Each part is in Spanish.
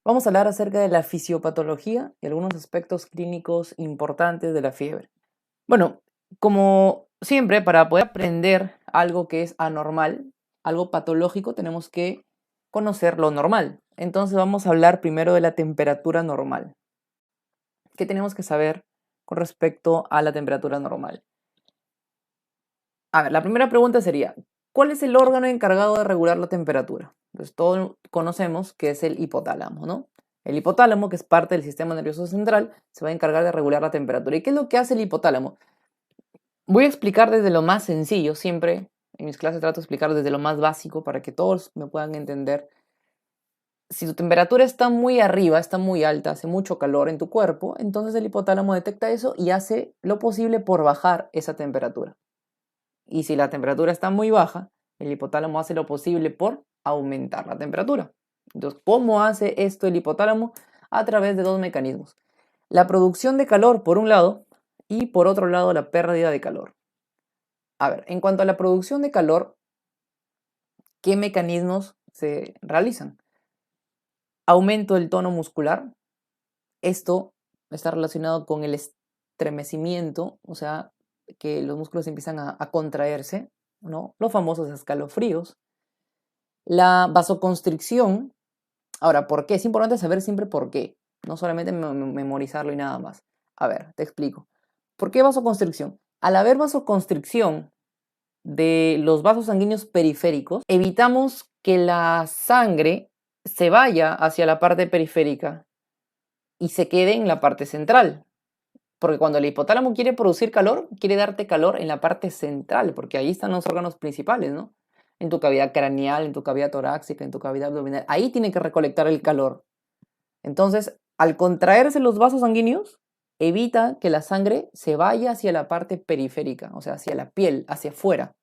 Vamos a hablar acerca de la fisiopatología y algunos aspectos clínicos importantes de la fiebre. Bueno, como siempre, para poder aprender algo que es anormal, algo patológico, tenemos que conocer lo normal. Entonces vamos a hablar primero de la temperatura normal. ¿Qué tenemos que saber con respecto a la temperatura normal? A ver, la primera pregunta sería, ¿cuál es el órgano encargado de regular la temperatura? Pues todos conocemos que es el hipotálamo, ¿no? El hipotálamo, que es parte del sistema nervioso central, se va a encargar de regular la temperatura. ¿Y qué es lo que hace el hipotálamo? Voy a explicar desde lo más sencillo, siempre en mis clases trato de explicar desde lo más básico para que todos me puedan entender. Si tu temperatura está muy arriba, está muy alta, hace mucho calor en tu cuerpo, entonces el hipotálamo detecta eso y hace lo posible por bajar esa temperatura. Y si la temperatura está muy baja, el hipotálamo hace lo posible por aumentar la temperatura. Entonces, ¿cómo hace esto el hipotálamo? A través de dos mecanismos. La producción de calor por un lado y por otro lado la pérdida de calor. A ver, en cuanto a la producción de calor, ¿qué mecanismos se realizan? Aumento del tono muscular. Esto está relacionado con el estremecimiento, o sea, que los músculos empiezan a contraerse, ¿no? Los famosos escalofríos. La vasoconstricción. Ahora, ¿por qué? Es importante saber siempre por qué, no solamente memorizarlo y nada más. A ver, te explico. ¿Por qué vasoconstricción? Al haber vasoconstricción de los vasos sanguíneos periféricos, evitamos que la sangre se vaya hacia la parte periférica y se quede en la parte central. Porque cuando el hipotálamo quiere producir calor, quiere darte calor en la parte central, porque ahí están los órganos principales, ¿no? En tu cavidad craneal, en tu cavidad torácica, en tu cavidad abdominal. Ahí tiene que recolectar el calor. Entonces, al contraerse los vasos sanguíneos, evita que la sangre se vaya hacia la parte periférica, o sea, hacia la piel, hacia afuera,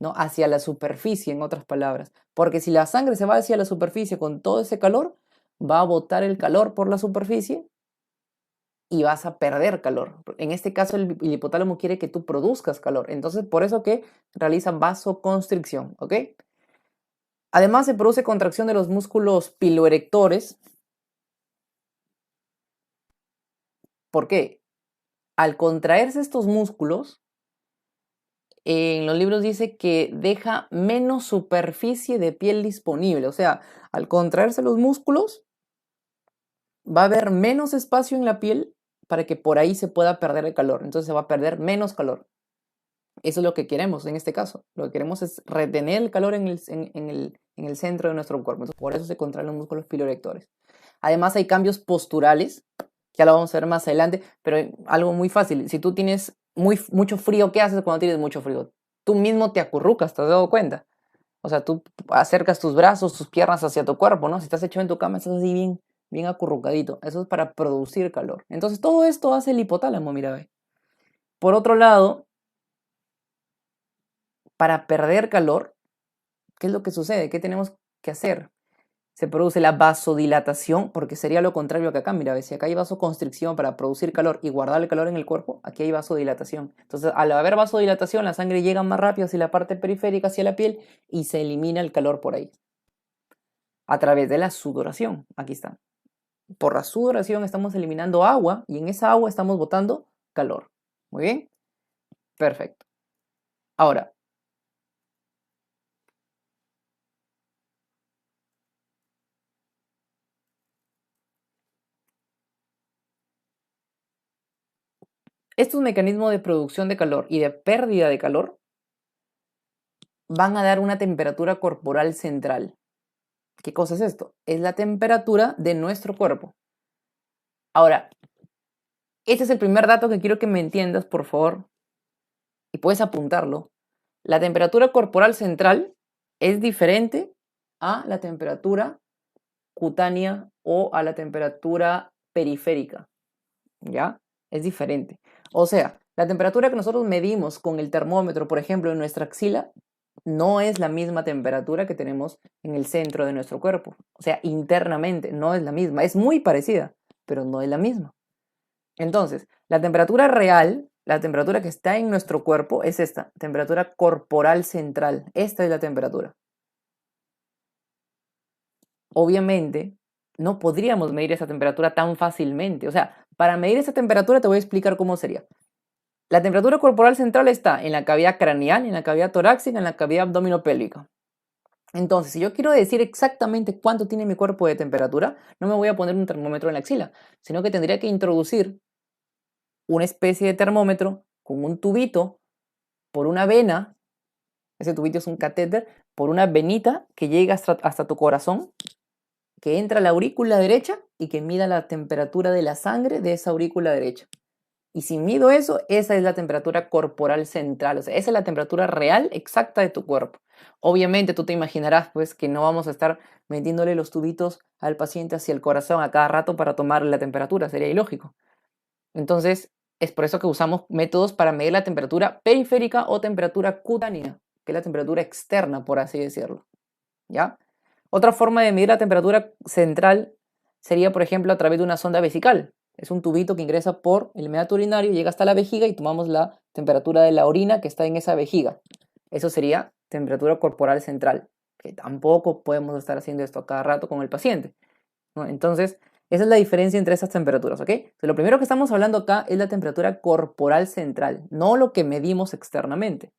¿no? Hacia la superficie, en otras palabras. Porque si la sangre se va hacia la superficie con todo ese calor, va a botar el calor por la superficie y vas a perder calor. En este caso, el hipotálamo quiere que tú produzcas calor. Entonces, por eso que realizan vasoconstricción, ¿ok? Además, se produce contracción de los músculos piloerectores. ¿Por qué? Al contraerse estos músculos, en los libros dice que deja menos superficie de piel disponible. O sea, al contraerse los músculos, va a haber menos espacio en la piel para que por ahí se pueda perder el calor. Entonces se va a perder menos calor. Eso es lo que queremos en este caso. Lo que queremos es retener el calor en el centro de nuestro cuerpo. Entonces, por eso se contraen los músculos piloerectores. Además, hay cambios posturales, ya lo vamos a ver más adelante, pero algo muy fácil. Si tú tienes mucho frío, ¿qué haces cuando tienes mucho frío? Tú mismo te acurrucas, ¿te has dado cuenta? O sea, tú acercas tus brazos, tus piernas hacia tu cuerpo, ¿no? Si estás echado en tu cama, estás así bien, bien acurrucadito. Eso es para producir calor. Entonces, todo esto hace el hipotálamo, mira, ve. Por otro lado, para perder calor, ¿qué es lo que sucede? ¿Qué tenemos que hacer? Se produce la vasodilatación, porque sería lo contrario que acá. Mira, si acá hay vasoconstricción para producir calor y guardar el calor en el cuerpo, aquí hay vasodilatación. Entonces, al haber vasodilatación, la sangre llega más rápido hacia la parte periférica, hacia la piel, y se elimina el calor por ahí. A través de la sudoración. Aquí está. Por la sudoración estamos eliminando agua y en esa agua estamos botando calor. Muy bien. Perfecto. Ahora, estos mecanismos de producción de calor y de pérdida de calor van a dar una temperatura corporal central. ¿Qué cosa es esto? Es la temperatura de nuestro cuerpo. Ahora, este es el primer dato que quiero que me entiendas, por favor, y puedes apuntarlo. La temperatura corporal central es diferente a la temperatura cutánea o a la temperatura periférica, ¿ya? Es diferente. O sea, la temperatura que nosotros medimos con el termómetro, por ejemplo, en nuestra axila, no es la misma temperatura que tenemos en el centro de nuestro cuerpo. O sea, internamente no es la misma. Es muy parecida, pero no es la misma. Entonces, la temperatura real, la temperatura que está en nuestro cuerpo es esta, temperatura corporal central. Esta es la temperatura. Obviamente, no podríamos medir esa temperatura tan fácilmente. O sea, para medir esa temperatura te voy a explicar cómo sería. La temperatura corporal central está en la cavidad craneal, en la cavidad torácica, en la cavidad abdominopélvica. Entonces, si yo quiero decir exactamente cuánto tiene mi cuerpo de temperatura, no me voy a poner un termómetro en la axila, sino que tendría que introducir una especie de termómetro con un tubito por una vena, ese tubito es un catéter, por una venita que llega hasta tu corazón, que entra a la aurícula derecha y que mida la temperatura de la sangre de esa aurícula derecha. Y si mido eso, esa es la temperatura corporal central, o sea, esa es la temperatura real exacta de tu cuerpo. Obviamente tú te imaginarás pues que no vamos a estar metiéndole los tubitos al paciente hacia el corazón a cada rato para tomarle la temperatura, sería ilógico. Entonces, es por eso que usamos métodos para medir la temperatura periférica o temperatura cutánea, que es la temperatura externa, por así decirlo. ¿Ya? Otra forma de medir la temperatura central sería, por ejemplo, a través de una sonda vesical. Es un tubito que ingresa por el meato urinario, llega hasta la vejiga y tomamos la temperatura de la orina que está en esa vejiga. Eso sería temperatura corporal central, que tampoco podemos estar haciendo esto a cada rato con el paciente, ¿no? Entonces, esa es la diferencia entre esas temperaturas, ¿ok? Entonces, lo primero que estamos hablando acá es la temperatura corporal central, no lo que medimos externamente.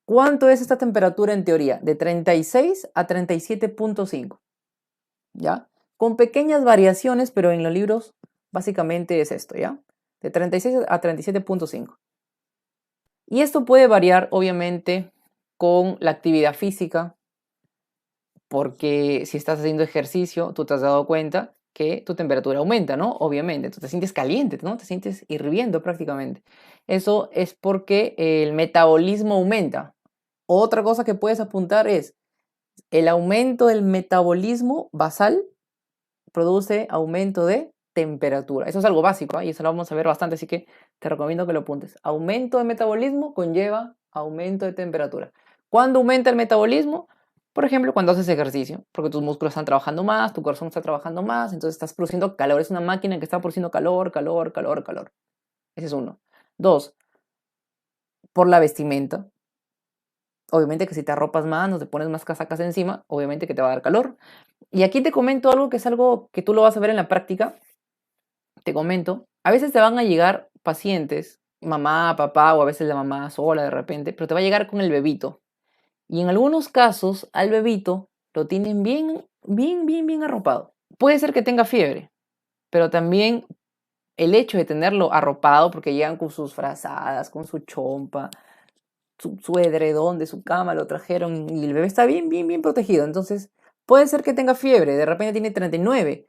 ¿Cuánto es esta temperatura en teoría? De 36 a 37.5, ¿ya? Con pequeñas variaciones, pero en los libros básicamente es esto, ¿ya? De 36 a 37.5. Y esto puede variar, obviamente, con la actividad física, porque si estás haciendo ejercicio, tú te has dado cuenta que tu temperatura aumenta, ¿no? Obviamente, tú te sientes caliente, ¿no? Te sientes hirviendo prácticamente. Eso es porque el metabolismo aumenta. Otra cosa que puedes apuntar es el aumento del metabolismo basal produce aumento de temperatura. Eso es algo básico, ¿eh? Y eso lo vamos a ver bastante, así que te recomiendo que lo apuntes. Aumento de metabolismo conlleva aumento de temperatura. ¿Cuándo aumenta el metabolismo? Por ejemplo, cuando haces ejercicio, porque tus músculos están trabajando más, tu corazón está trabajando más, entonces estás produciendo calor. Es una máquina que está produciendo calor, calor, calor, calor. Ese es uno. Dos, por la vestimenta. Obviamente que si te arropas más, no te pones más casacas encima, obviamente que te va a dar calor. Y aquí te comento algo que es algo que tú lo vas a ver en la práctica. Te comento, a veces te van a llegar pacientes, mamá, papá o a veces la mamá sola de repente, pero te va a llegar con el bebito. Y en algunos casos al bebito lo tienen bien, bien, bien, bien arropado. Puede ser que tenga fiebre, pero también el hecho de tenerlo arropado, porque llegan con sus frazadas, con su chompa, su edredón de su cama, lo trajeron y el bebé está bien, bien, bien protegido. Entonces, puede ser que tenga fiebre, de repente tiene 39,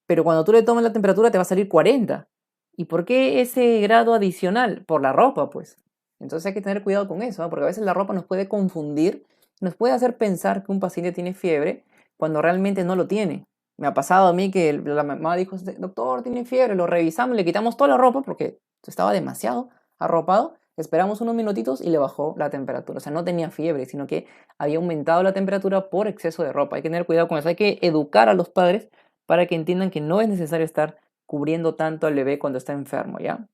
pero cuando tú le tomas la temperatura te va a salir 40. ¿Y por qué ese grado adicional? Por la ropa, pues. Entonces hay que tener cuidado con eso, ¿no? Porque a veces la ropa nos puede confundir, nos puede hacer pensar que un paciente tiene fiebre cuando realmente no lo tiene. Me ha pasado a mí que la mamá dijo, doctor, tiene fiebre, lo revisamos, le quitamos toda la ropa porque estaba demasiado arropado. Esperamos unos minutitos y le bajó la temperatura. O sea, no tenía fiebre, sino que había aumentado la temperatura por exceso de ropa. Hay que tener cuidado con eso. Hay que educar a los padres para que entiendan que no es necesario estar cubriendo tanto al bebé cuando está enfermo, ¿ya?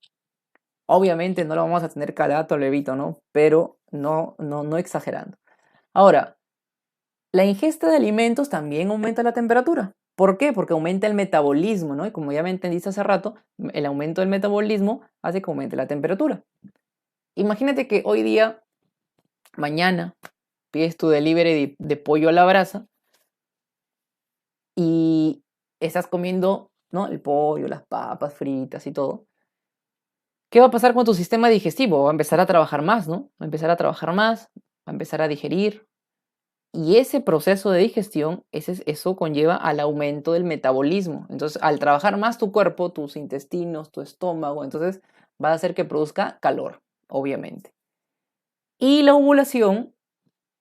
Obviamente no lo vamos a tener calato al bebito, ¿no? Pero no exagerando. Ahora, la ingesta de alimentos también aumenta la temperatura. ¿Por qué? Porque aumenta el metabolismo, ¿no? Y como ya me entendiste hace rato, el aumento del metabolismo hace que aumente la temperatura. Imagínate que hoy día, mañana, pides tu delivery de pollo a la brasa y estás comiendo, ¿no? El pollo, las papas fritas y todo. ¿Qué va a pasar con tu sistema digestivo? Va a empezar a trabajar más, ¿no? Va a empezar a trabajar más, va a empezar a digerir. Y ese proceso de digestión, eso conlleva al aumento del metabolismo. Entonces, al trabajar más tu cuerpo, tus intestinos, tu estómago, entonces va a hacer que produzca calor, obviamente. Y la ovulación,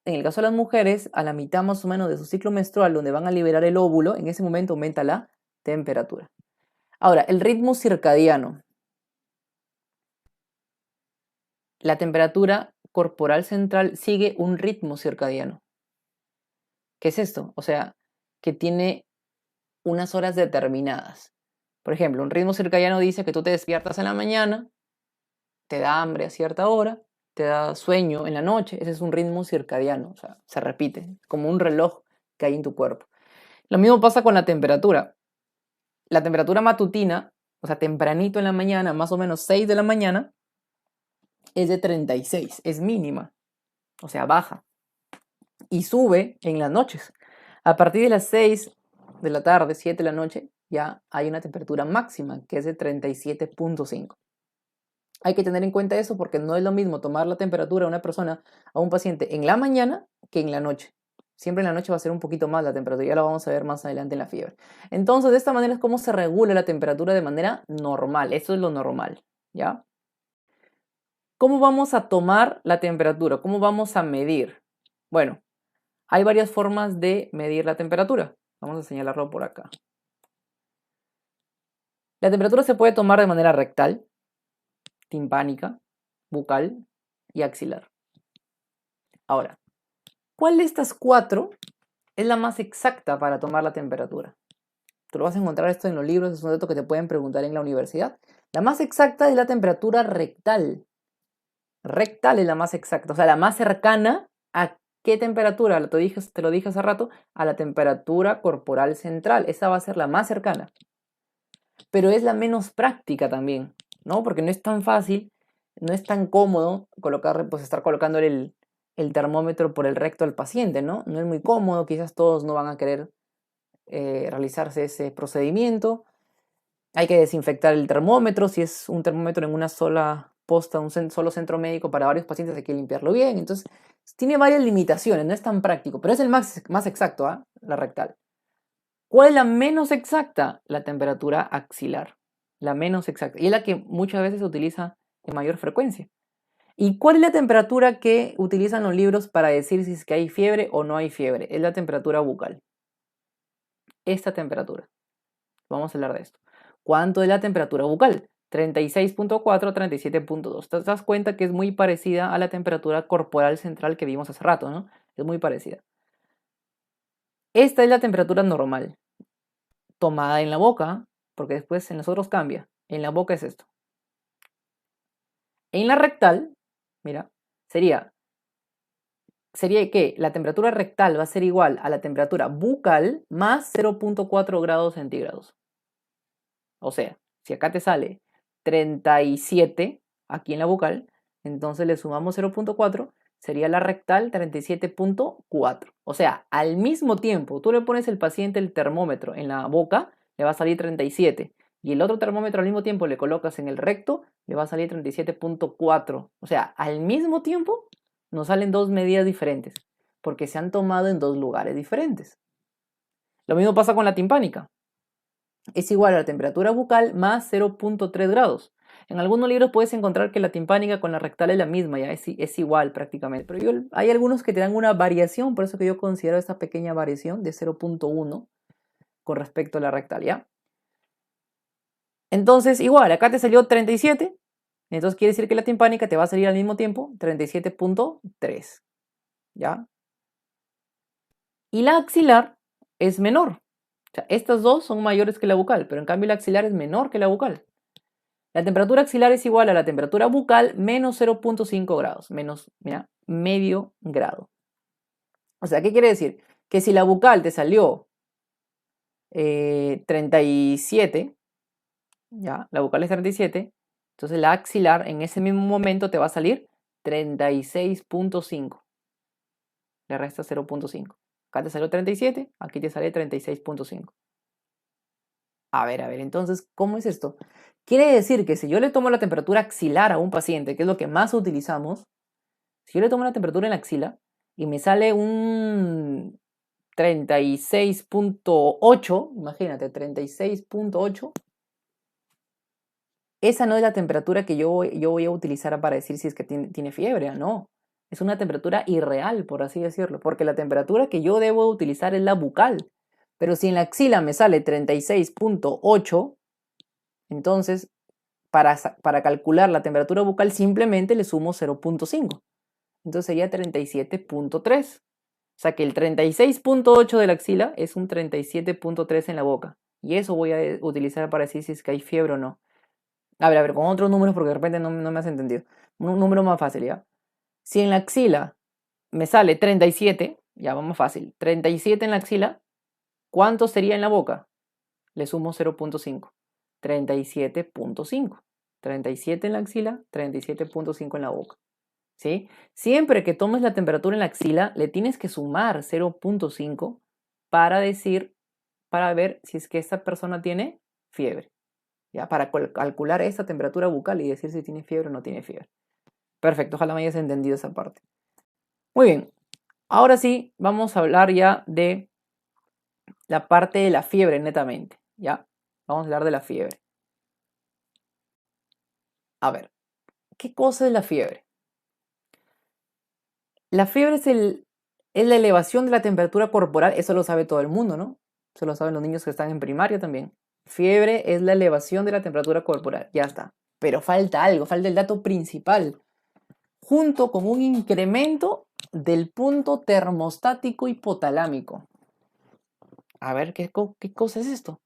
en el caso de las mujeres, a la mitad más o menos de su ciclo menstrual, donde van a liberar el óvulo, en ese momento aumenta la temperatura. Ahora, el ritmo circadiano. La temperatura corporal central sigue un ritmo circadiano. ¿Qué es esto? O sea, que tiene unas horas determinadas. Por ejemplo, un ritmo circadiano dice que tú te despiertas en la mañana, te da hambre a cierta hora, te da sueño en la noche. Ese es un ritmo circadiano, o sea, se repite, como un reloj que hay en tu cuerpo. Lo mismo pasa con la temperatura. La temperatura matutina, o sea, tempranito en la mañana, más o menos 6 de la mañana, es de 36, es mínima, o sea, baja. Y sube en las noches. A partir de las 6 de la tarde, 7 de la noche, ya hay una temperatura máxima, que es de 37.5. Hay que tener en cuenta eso porque no es lo mismo tomar la temperatura a una persona, a un paciente en la mañana que en la noche. Siempre en la noche va a ser un poquito más la temperatura, ya lo vamos a ver más adelante en la fiebre. Entonces, de esta manera es como se regula la temperatura de manera normal. Eso es lo normal, ¿ya? ¿Cómo vamos a tomar la temperatura? ¿Cómo vamos a medir? Bueno, hay varias formas de medir la temperatura. Vamos a señalarlo por acá. La temperatura se puede tomar de manera rectal, timpánica, bucal y axilar. Ahora, ¿cuál de estas cuatro es la más exacta para tomar la temperatura? Tú lo vas a encontrar esto en los libros, es un dato que te pueden preguntar en la universidad. La más exacta es la temperatura rectal. Rectal es la más exacta, o sea, la más cercana a qué temperatura, te lo dije hace rato, a la temperatura corporal central. Esa va a ser la más cercana. Pero es la menos práctica también, ¿no? Porque no es tan fácil, no es tan cómodo estar colocando el termómetro por el recto al paciente, ¿no? No es muy cómodo, quizás todos no van a querer realizarse ese procedimiento. Hay que desinfectar el termómetro, si es un termómetro en una sola posta, solo centro médico para varios pacientes hay que limpiarlo bien. Entonces, tiene varias limitaciones, no es tan práctico, pero es el más exacto, ¿eh? La rectal. ¿Cuál es la menos exacta? La temperatura axilar. La menos exacta. Y es la que muchas veces se utiliza en mayor frecuencia. ¿Y cuál es la temperatura que utilizan los libros para decir si es que hay fiebre o no hay fiebre? Es la temperatura bucal. Esta temperatura. Vamos a hablar de esto. ¿Cuánto es la temperatura bucal? 36.4 a 37.2. Te das cuenta que es muy parecida a la temperatura corporal central que vimos hace rato, ¿no? Es muy parecida. Esta es la temperatura normal, tomada en la boca, porque después en nosotros cambia. En la boca es esto. En la rectal, mira, sería que la temperatura rectal va a ser igual a la temperatura bucal más 0.4 grados centígrados. O sea, si acá te sale 37 aquí en la bucal, entonces le sumamos 0.4, sería la rectal 37.4. O sea, al mismo tiempo, tú le pones al paciente el termómetro en la boca, le va a salir 37. Y el otro termómetro al mismo tiempo le colocas en el recto, le va a salir 37.4. O sea, al mismo tiempo nos salen dos medidas diferentes, porque se han tomado en dos lugares diferentes. Lo mismo pasa con la timpánica. Es igual a la temperatura bucal más 0.3 grados. En algunos libros puedes encontrar que la timpánica con la rectal es la misma, ya es igual prácticamente. Pero hay algunos que te dan una variación, por eso que yo considero esta pequeña variación de 0.1 con respecto a la rectal, ¿ya? Entonces, igual, acá te salió 37, entonces quiere decir que la timpánica te va a salir al mismo tiempo 37.3, ¿ya? Y la axilar es menor. O sea, estas dos son mayores que la bucal, pero en cambio la axilar es menor que la bucal. La temperatura axilar es igual a la temperatura bucal menos 0.5 grados, menos, mira, medio grado. O sea, ¿qué quiere decir? Que si la bucal te salió 37, ya, la bucal es 37, entonces la axilar en ese mismo momento te va a salir 36.5. Le resta 0.5. Acá te salió 37, aquí te sale 36.5. A ver, entonces, ¿cómo es esto? Quiere decir que si yo le tomo la temperatura axilar a un paciente, que es lo que más utilizamos, si yo le tomo la temperatura en la axila y me sale un 36.8, imagínate, 36.8, esa no es la temperatura que yo voy a utilizar para decir si es que tiene fiebre, no. Es una temperatura irreal, por así decirlo, porque la temperatura que yo debo utilizar es la bucal. Pero si en la axila me sale 36.8, entonces para calcular la temperatura bucal simplemente le sumo 0.5. Entonces sería 37.3. O sea que el 36.8 de la axila es un 37.3 en la boca. Y eso voy a utilizar para decir si es que hay fiebre o no. A ver, con otros números porque de repente no me has entendido. Un número más fácil, ¿ya? Si en la axila me sale 37, ya vamos fácil. 37 en la axila, ¿Cuánto sería en la boca? Le sumo 0.5. 37.5. 37 en la axila, 37.5 en la boca. ¿Sí? Siempre que tomes la temperatura en la axila, le tienes que sumar 0.5 para ver si es que esta persona tiene fiebre. ¿Ya? Para calcular esta temperatura bucal y decir si tiene fiebre o no tiene fiebre. Perfecto, ojalá me hayas entendido esa parte. Muy bien, ahora sí, vamos a hablar ya de la parte de la fiebre netamente. ¿Ya? Vamos a hablar de la fiebre. A ver, ¿qué cosa es la fiebre? La fiebre es la elevación de la temperatura corporal, eso lo sabe todo el mundo, ¿no? Eso lo saben los niños que están en primaria también. Fiebre es la elevación de la temperatura corporal, ya está. Pero falta algo, falta el dato principal, junto con un incremento del punto termostático hipotalámico. A ver, ¿qué cosa es esto?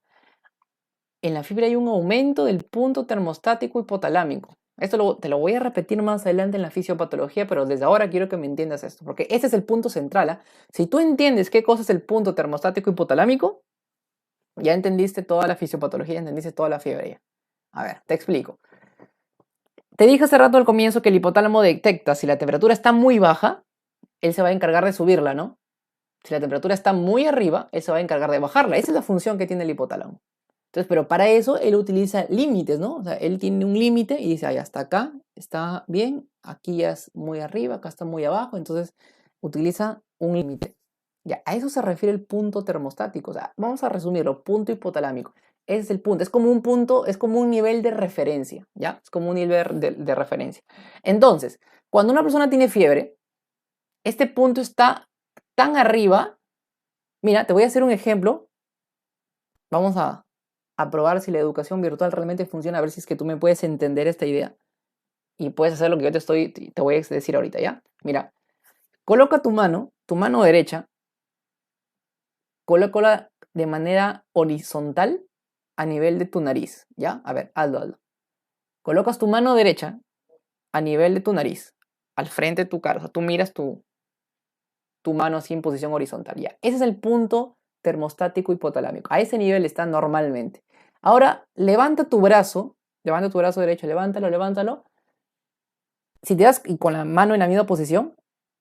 En la fiebre hay un aumento del punto termostático hipotalámico. Esto te lo voy a repetir más adelante en la fisiopatología, pero desde ahora quiero que me entiendas esto, porque ese es el punto central, ¿eh? Si tú entiendes qué cosa es el punto termostático hipotalámico, ya entendiste toda la fisiopatología, ya entendiste toda la fiebre ya. A ver, te explico. Te dije hace rato al comienzo que el hipotálamo detecta si la temperatura está muy baja, él se va a encargar de subirla, ¿no? Si la temperatura está muy arriba, él se va a encargar de bajarla. Esa es la función que tiene el hipotálamo. Entonces, pero para eso él utiliza límites, ¿no? O sea, él tiene un límite y dice, ay, hasta acá está bien, aquí ya es muy arriba, acá está muy abajo, entonces utiliza un límite. Ya, a eso se refiere el punto termostático. O sea, vamos a resumirlo, punto hipotalámico. Ese es el punto, es como un punto, es como un nivel de referencia, ¿ya? Es como un nivel de referencia. Entonces, cuando una persona tiene fiebre, este punto está tan arriba, mira, te voy a hacer un ejemplo. Vamos a probar si la educación virtual realmente funciona, a ver si es que tú me puedes entender esta idea y puedes hacer lo que yo te voy a decir ahorita, ¿ya? Mira, coloca tu mano derecha, colócala de manera horizontal a nivel de tu nariz, ¿ya? A ver, hazlo. Colocas tu mano derecha a nivel de tu nariz, al frente de tu cara, o sea, tú miras tu mano así en posición horizontal, ¿ya? Ese es el punto termostático hipotalámico, a ese nivel está normalmente. Ahora, levanta tu brazo derecho, levántalo. Si te das y con la mano en la misma posición,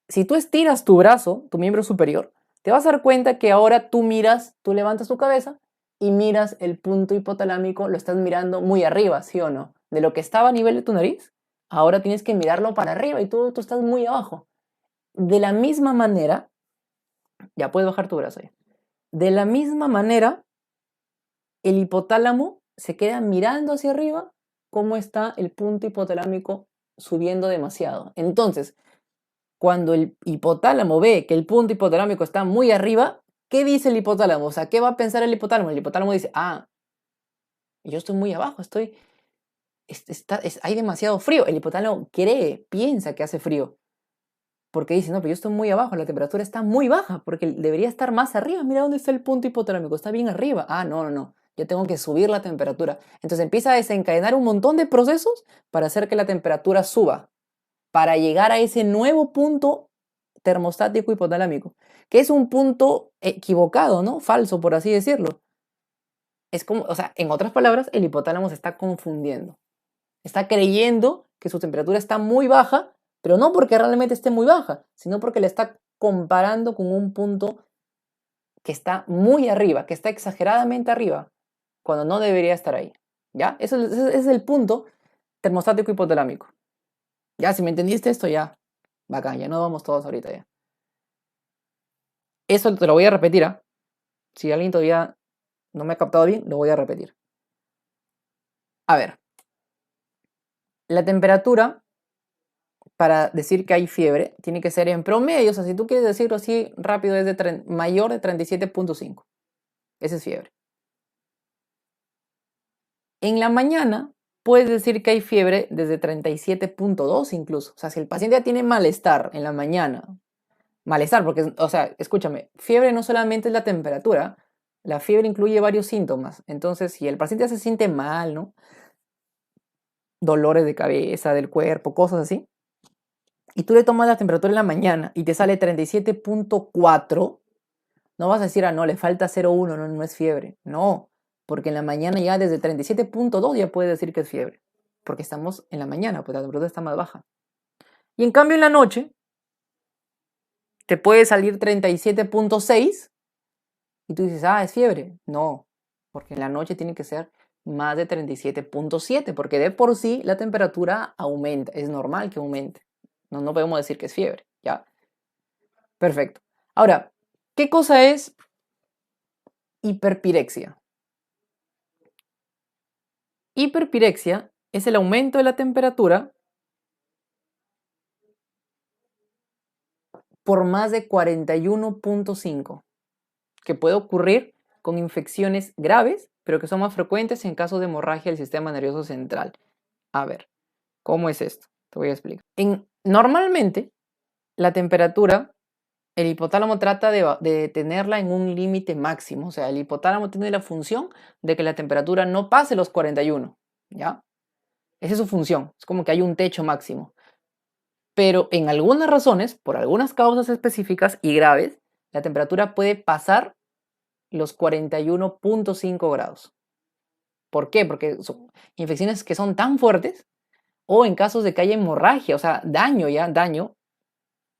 si tú estiras tu brazo, tu miembro superior, te vas a dar cuenta que ahora tú levantas tu cabeza y miras el punto hipotalámico, lo estás mirando muy arriba, ¿sí o no? De lo que estaba a nivel de tu nariz, ahora tienes que mirarlo para arriba y tú estás muy abajo. De la misma manera, ya puedes bajar tu brazo ahí. De la misma manera, el hipotálamo se queda mirando hacia arriba cómo está el punto hipotalámico subiendo demasiado. Entonces, cuando el hipotálamo ve que el punto hipotalámico está muy arriba, ¿qué dice el hipotálamo? O sea, ¿qué va a pensar el hipotálamo? El hipotálamo dice, yo estoy muy abajo, hay demasiado frío. El hipotálamo piensa que hace frío. Porque dice, no, pero yo estoy muy abajo, la temperatura está muy baja, porque debería estar más arriba. Mira dónde está el punto hipotalámico, está bien arriba. No, yo tengo que subir la temperatura. Entonces empieza a desencadenar un montón de procesos para hacer que la temperatura suba, para llegar a ese nuevo punto termostático hipotalámico, que es un punto equivocado, ¿no? Falso, por así decirlo. Es como, o sea, en otras palabras, el hipotálamo se está confundiendo. Está creyendo que su temperatura está muy baja, pero no porque realmente esté muy baja, sino porque la está comparando con un punto que está muy arriba, que está exageradamente arriba, cuando no debería estar ahí. ¿Ya? Ese es el punto termostático hipotalámico. Ya, si me entendiste esto, ya, bacán, ya no vamos todos ahorita ya. Eso te lo voy a repetir, ¿ah? Si alguien todavía no me ha captado bien, lo voy a repetir. A ver, la temperatura para decir que hay fiebre tiene que ser en promedio, o sea, si tú quieres decirlo así rápido, es mayor de 37.5. Esa es fiebre. En la mañana puedes decir que hay fiebre desde 37.2 incluso. O sea, si el paciente ya tiene malestar en la mañana, malestar, porque, o sea, escúchame, fiebre no solamente es la temperatura, la fiebre incluye varios síntomas. Entonces, si el paciente ya se siente mal, ¿no? Dolores de cabeza, del cuerpo, cosas así, y tú le tomas la temperatura en la mañana y te sale 37.4, No vas a decir, ah, no, le falta 0,1, no, no es fiebre. No, porque en la mañana ya desde 37,2 ya puedes decir que es fiebre. Porque estamos en la mañana, pues la temperatura está más baja. Y en cambio en la noche te puede salir 37,6 y tú dices, ah, es fiebre. No, porque en la noche tiene que ser más de 37,7 porque de por sí la temperatura aumenta, es normal que aumente. No, no podemos decir que es fiebre, ¿ya? Perfecto. Ahora, ¿qué cosa es hiperpirexia? Hiperpirexia es el aumento de la temperatura por más de 41,5, que puede ocurrir con infecciones graves, pero que son más frecuentes en casos de hemorragia del sistema nervioso central. A ver, ¿cómo es esto? Te voy a explicar. Normalmente, la temperatura, el hipotálamo trata de tenerla en un límite máximo. O sea, el hipotálamo tiene la función de que la temperatura no pase los 41, ¿ya? Esa es su función. Es como que hay un techo máximo. Pero en algunas razones, por algunas causas específicas y graves, la temperatura puede pasar los 41,5 grados. ¿Por qué? Porque son infecciones que son tan fuertes o en casos de que haya hemorragia, o sea, daño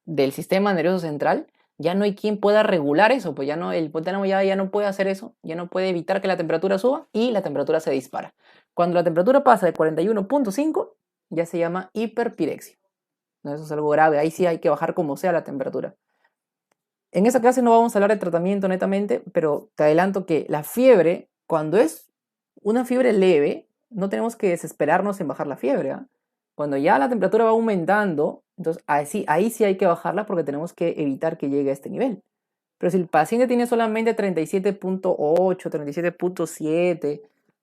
del sistema nervioso central, ya no hay quien pueda regular eso, pues ya no, el hipotálamo ya no puede hacer eso, ya no puede evitar que la temperatura suba y la temperatura se dispara. Cuando la temperatura pasa de 41,5, ya se llama hiperpirexia. No, eso es algo grave, ahí sí hay que bajar como sea la temperatura. En esa clase no vamos a hablar de tratamiento netamente, pero te adelanto que la fiebre, cuando es una fiebre leve, no tenemos que desesperarnos en bajar la fiebre, ¿eh? Cuando ya la temperatura va aumentando, entonces ahí sí hay que bajarla porque tenemos que evitar que llegue a este nivel. Pero si el paciente tiene solamente 37,8, 37,7,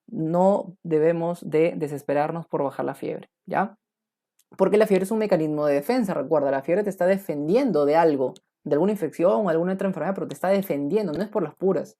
no debemos de desesperarnos por bajar la fiebre, ¿ya? Porque la fiebre es un mecanismo de defensa, recuerda, la fiebre te está defendiendo de algo, de alguna infección o alguna otra enfermedad, pero te está defendiendo, no es por las puras.